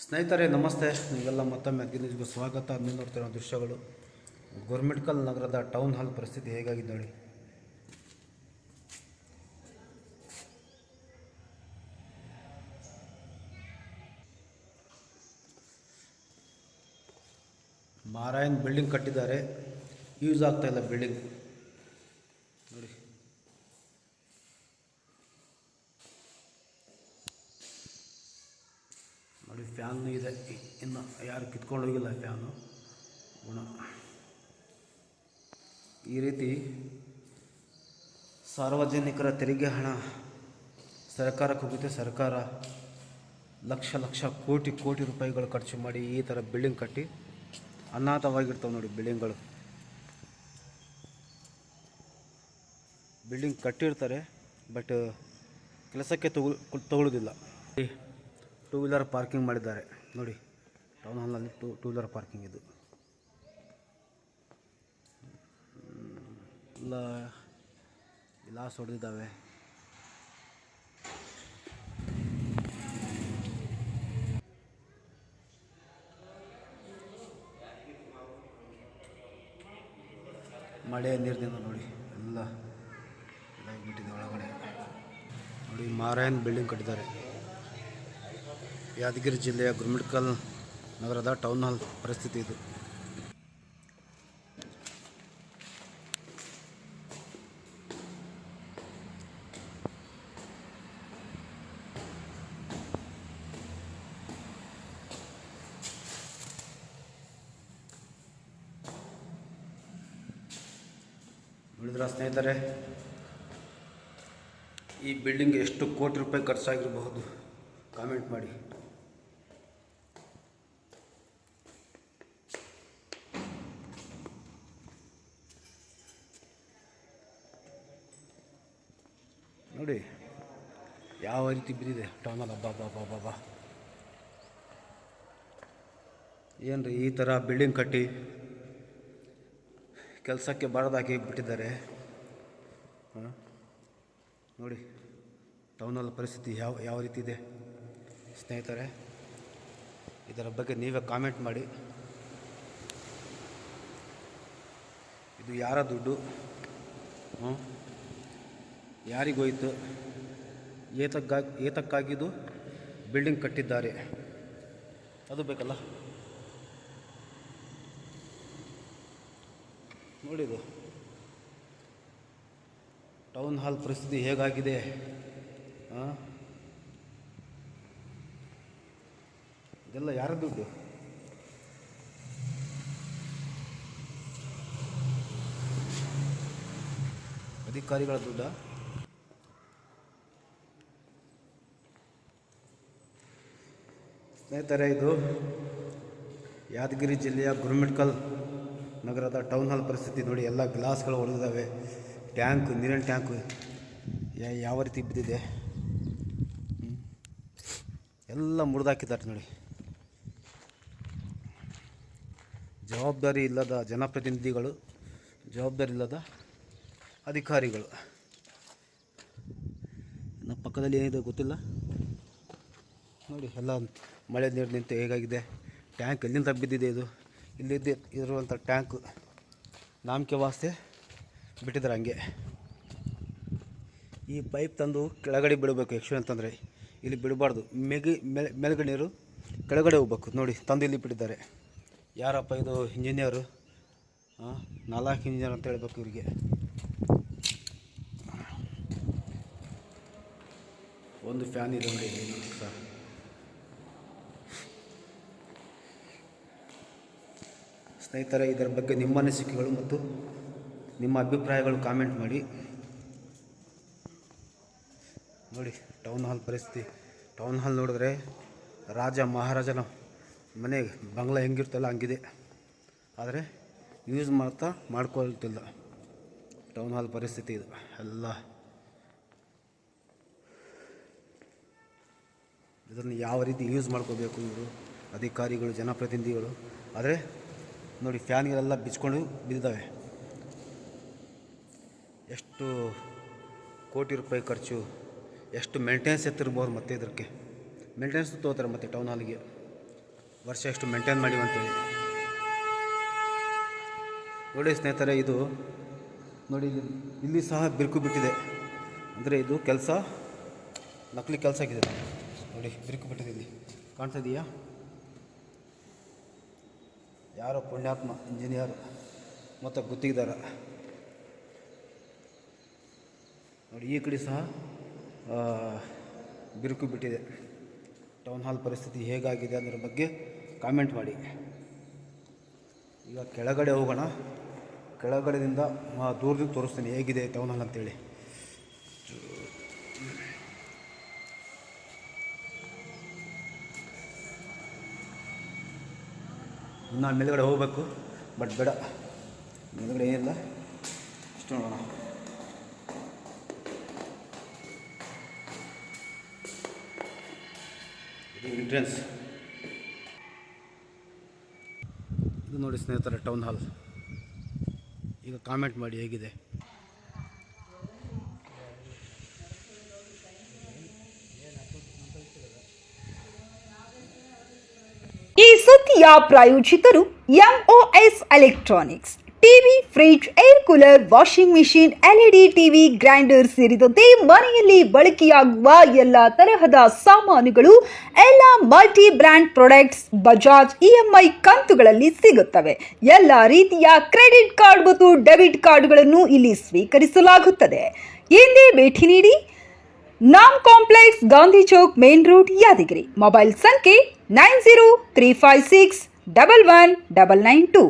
ಸ್ನೇಹಿತರೆ ನಮಸ್ತೆ, ನಿಮಗೆಲ್ಲ ಮತ್ತೊಮ್ಮೆ ನ್ಯೂಸ್ಗೆ ಸ್ವಾಗತ. ನೀವು ನೋಡ್ತಿರೋ ದೃಶ್ಯಗಳು ಗೋರ್ಮೆಂಟ್ಕಲ್ ನಗರದ ಟೌನ್ ಹಾಲ್ ಪರಿಸ್ಥಿತಿ ಹೇಗಾಗಿದೆ ನೋಡಿ. ಮಾರಾಯನ್ ಬಿಲ್ಡಿಂಗ್ ಕಟ್ಟಿದ್ದಾರೆ, ಯೂಸ್ ಆಗ್ತಾ ಇಲ್ಲ ಬಿಲ್ಡಿಂಗ್ ನೋಡಿ. ನೋಡಿ ಫ್ಯಾನು ಇದೆ, ಇನ್ನು ಯಾರು ಕಿತ್ಕೊಂಡು ಹೋಗಿಲ್ಲ ಫ್ಯಾನು ಗುಣ. ಈ ರೀತಿ ಸಾರ್ವಜನಿಕರ ತೆರಿಗೆ ಹಣ ಸರ್ಕಾರಕ್ಕೆ ಹೋಗುತ್ತೆ. ಸರ್ಕಾರ ಲಕ್ಷ ಲಕ್ಷ ಕೋಟಿ ಕೋಟಿ ರೂಪಾಯಿಗಳು ಖರ್ಚು ಮಾಡಿ ಈ ಥರ ಬಿಲ್ಡಿಂಗ್ ಕಟ್ಟಿ ಅನಾಥವಾಗಿರ್ತಾವೆ ನೋಡಿ. ಬಿಲ್ಡಿಂಗ್ ಕಟ್ಟಿರ್ತಾರೆ, ಬಟ್ ಕೆಲಸಕ್ಕೆ ತಗೊಳ್ಳೋದಿಲ್ಲ. ಟೂ ವೀಲರ್ ಪಾರ್ಕಿಂಗ್ ಮಾಡಿದ್ದಾರೆ ನೋಡಿ. ಟೌನ್ ಹಾಲ್ನಲ್ಲಿ ಟೂ ವೀಲರ್ ಪಾರ್ಕಿಂಗ್ ಇದು ಎಲ್ಲ ಗ್ಲಾಸ್ ಹೊಡೆದಿದ್ದಾವೆ. ಮಳೆ ನೀರಿನಿಂದ ನೋಡಿ ಎಲ್ಲ ಇದಾಗಿಬಿಟ್ಟಿದೆ ಒಳಗಡೆ ನೋಡಿ. ಮಾರಾಯನ್ ಬಿಲ್ಡಿಂಗ್ ಕಟ್ಟಿದ್ದಾರೆ. ಯಾದಗಿರಿ ಜಿಲ್ಲೆಯ ಗುರುಮಿಟ್ಕಲ್ ನಗರದ ಟೌನ್ ಹಾಲ್ ಪರಿಸ್ಥಿತಿ ಇದು. ನೋಡಿದ್ರ ಸ್ನೇಹಿತರೆ, ಈ ಬಿಲ್ಡಿಂಗ್ ಎಷ್ಟು ಕೋಟಿ ರೂಪಾಯಿ ಖರ್ಚಾಗಿರಬಹುದು ಕಾಮೆಂಟ್ ಮಾಡಿ. ನೋಡಿ ಯಾವ ರೀತಿ ಬಿದ್ದಿದೆ ಟೌನ್ ಹಾಲ್. ಹಬ್ಬ ಏನ್ರಿ ಈ ಥರ ಬಿಲ್ಡಿಂಗ್ ಕಟ್ಟಿ ಕೆಲಸಕ್ಕೆ ಬಾರದಾಗಿ ಬಿಟ್ಟಿದ್ದಾರೆ. ನೋಡಿ ಟೌನ್ ಹಾಲ್ ಪರಿಸ್ಥಿತಿ ಯಾವ ರೀತಿ ಇದೆ ಸ್ನೇಹಿತರೆ. ಇದರ ಬಗ್ಗೆ ನೀವೇ ಕಾಮೆಂಟ್ ಮಾಡಿ. ಇದು ಯಾರ ದುಡ್ಡು, ಯಾರಿಗೋಯ್ತು, ಏತಕ್ಕಾಗಿದ್ದು ಬಿಲ್ಡಿಂಗ್ ಕಟ್ಟಿದ್ದಾರೆ ಅದು ಬೇಕಲ್ಲ. ನೋಡಿದು ಟೌನ್ ಹಾಲ್ ಪರಿಸ್ಥಿತಿ ಹೇಗಾಗಿದೆ. ಇದೆಲ್ಲ ಯಾರ ದುಡ್ಡು? ಅಧಿಕಾರಿಗಳ ದುಡ್ಡ? ಸ್ನೇಹಿತರೆ, ಇದು ಯಾದಗಿರಿ ಜಿಲ್ಲೆಯ ಗುರುಮಿಟ್ಕಲ್ ನಗರದ ಟೌನ್ ಹಾಲ್ ಪರಿಸ್ಥಿತಿ ನೋಡಿ. ಎಲ್ಲ ಗ್ಲಾಸ್ಗಳು ಹೊಡೆದಿದ್ದಾವೆ. ಟ್ಯಾಂಕ್, ನೀರಿನ ಟ್ಯಾಂಕ್ ಯಾವ ರೀತಿ ಬಿದ್ದಿದೆ, ಎಲ್ಲ ಮುರಿದಾಕಿದ್ದಾರೆ ನೋಡಿ. ಜವಾಬ್ದಾರಿ ಇಲ್ಲದ ಜನಪ್ರತಿನಿಧಿಗಳು, ಜವಾಬ್ದಾರಿ ಇಲ್ಲದ ಅಧಿಕಾರಿಗಳು. ನಮ್ಮ ಪಕ್ಕದಲ್ಲಿ ಏನಿದೆ ಗೊತ್ತಿಲ್ಲ ನೋಡಿ. ಎಲ್ಲ ಮಳೆ ನೀರು ನಿಂತು ಹೇಗಾಗಿದೆ. ಟ್ಯಾಂಕ್ ಎಲ್ಲಿಂದ ಬಿದ್ದಿದೆ ಇದು? ಇರುವಂಥ ಟ್ಯಾಂಕ್ ನಾಮಕೆ ವಾಸ್ತೆ ಬಿಟ್ಟಿದ್ದಾರೆ ಹಂಗೆ. ಈ ಪೈಪ್ ತಂದು ಕೆಳಗಡೆ ಬಿಡಬೇಕು. ಆ್ಯಕ್ಚುಲಿ ಅಂತಂದರೆ ಇಲ್ಲಿ ಬಿಡಬಾರ್ದು, ಮೇಲ್ಗಡೆ ನೀರು ಕೆಳಗಡೆ ಹೋಗ್ಬೇಕು ನೋಡಿ. ತಂದು ಇಲ್ಲಿ ಬಿಟ್ಟಿದ್ದಾರೆ. ಯಾರಪ್ಪ ಇದು? ಇಂಜಿನಿಯರು, 4 ಇಂಜಿನಿಯರ್ ಅಂತ ಹೇಳ್ಬೇಕು ಇವರಿಗೆ. ಒಂದು ಫ್ಯಾನ್ ಇದೆ ನೋಡಿ ಸರ್. ಸ್ನೇಹಿತರೆ, ಇದರ ಬಗ್ಗೆ ನಿಮ್ಮ ಅನಿಸಿಕೆಗಳು ಮತ್ತು ನಿಮ್ಮ ಅಭಿಪ್ರಾಯಗಳು ಕಾಮೆಂಟ್ ಮಾಡಿ. ನೋಡಿ ಟೌನ್ ಹಾಲ್ ಪರಿಸ್ಥಿತಿ. ಟೌನ್ ಹಾಲ್ ನೋಡಿದ್ರೆ ರಾಜ ಮಹಾರಾಜನ ಮನೆ ಬಂಗ್ಲಾ ಹೆಂಗಿರ್ತಲ್ಲ ಹಂಗಿದೆ. ಆದರೆ ಯೂಸ್ ಮಾಡ್ಕೊಳ್ತಿಲ್ಲ. ಟೌನ್ ಹಾಲ್ ಪರಿಸ್ಥಿತಿ ಇದು ಎಲ್ಲ. ಇದನ್ನು ಯಾವ ರೀತಿ ಯೂಸ್ ಮಾಡ್ಕೋಬೇಕು ಇವರು ಅಧಿಕಾರಿಗಳು, ಜನಪ್ರತಿನಿಧಿಗಳು. ಆದರೆ ನೋಡಿ ಫ್ಯಾನ್ಗಳೆಲ್ಲ ಬಿಚ್ಕೊಂಡು ಬಿದ್ದಿದ್ದಾವೆ. ಎಷ್ಟು ಕೋಟಿ ರೂಪಾಯಿ ಖರ್ಚು, ಎಷ್ಟು ಮೇಂಟೆನೆನ್ಸ್ ಎತ್ತಿರ್ಬೋದು. ಮತ್ತು ಇದಕ್ಕೆ ಮೇಂಟೆನೆನ್ಸ್ ತೊಗೋತಾರೆ ಮತ್ತು ಟೌನ್ ಹಾಲಿಗೆ. ವರ್ಷ ಎಷ್ಟು ಮೇಂಟೈನ್ ಮಾಡಿವಿ ಅಂತೇಳಿ. ನೋಡಿ ಸ್ನೇಹಿತರೆ, ಇದು ನೋಡಿ ಇಲ್ಲಿ ಸಹ ಬಿರುಕು ಬಿಟ್ಟಿದೆ. ಅಂದರೆ ಇದು ಕೆಲಸ ನಕಲಿ ಕೆಲಸ ಆಗಿದೆ. ನೋಡಿ ಬಿರುಕು ಬಿಟ್ಟಿದೆ, ಇಲ್ಲಿ ಕಾಣ್ತಿದೆಯಾ? ಯಾರೋ ಪುಣ್ಯಾತ್ಮ ಇಂಜಿನಿಯರ್ ಮತ್ತು ಗುತ್ತಿಗೆದಾರ. ನೋಡಿ ಈ ಕಡೆ ಸಹ ಬಿರುಕು ಬಿಟ್ಟಿದೆ. ಟೌನ್ ಹಾಲ್ ಪರಿಸ್ಥಿತಿ ಹೇಗಾಗಿದೆ ಅನ್ನೋದ್ರ ಬಗ್ಗೆ ಕಾಮೆಂಟ್ ಮಾಡಿ. ಈಗ ಕೆಳಗಡೆ ಹೋಗೋಣ. ಕೆಳಗಡೆಯಿಂದ ದೂರದಿಂದ ತೋರಿಸ್ತೀನಿ ಹೇಗಿದೆ ಟೌನ್ ಹಾಲ್ ಅಂತೇಳಿ. ಇನ್ನು ಮೇಲುಗಡೆ ಹೋಗಬೇಕು, ಬಟ್ ಬೇಡ, ಮೇಲುಗಡೆ ಏನಿಲ್ಲ, ಇಷ್ಟು ನೋಡೋಣ. ಇದು ಎಂಟ್ರೆನ್ಸ್. ಇದು ನೋಡಿ ಸ್ನೇಹಿತರೆ ಟೌನ್ ಹಾಲ್. ಈಗ ಕಾಮೆಂಟ್ ಮಾಡಿ ಹೇಗಿದೆ. ಈ ಸುದ್ದಿಯ ಪ್ರಾಯೋಜಕರು MOS electronics. TV, fridge, air cooler, washing machine, LED TV, grinder ಸೇರಿದಂತೆ ಮನೆಯಲ್ಲಿ ಬಳಕೆಯಾಗುವ ಎಲ್ಲ ತರಹದ ಸಾಮಾನುಗಳು, ಎಲ್ಲ multi brand products Bajaj EMI ಕಂತುಗಳಲ್ಲಿ ಸಿಗುತ್ತವೆ. ಎಲ್ಲ ರೀತಿಯ ಕ್ರೆಡಿಟ್ ಕಾರ್ಡ್ ಮತ್ತು ಡೆಬಿಟ್ ಕಾರ್ಡ್ಗಳನ್ನು ಇಲ್ಲಿ ಸ್ವೀಕರಿಸಲಾಗುತ್ತದೆ. ಹಿಂದೆ ಭೇಟಿ ನೀಡಿ. ನಾಮ್ complex, Gandhi Chowk, main road, Yadgiri. Mobile ಸಂಖ್ಯೆ 9035611992.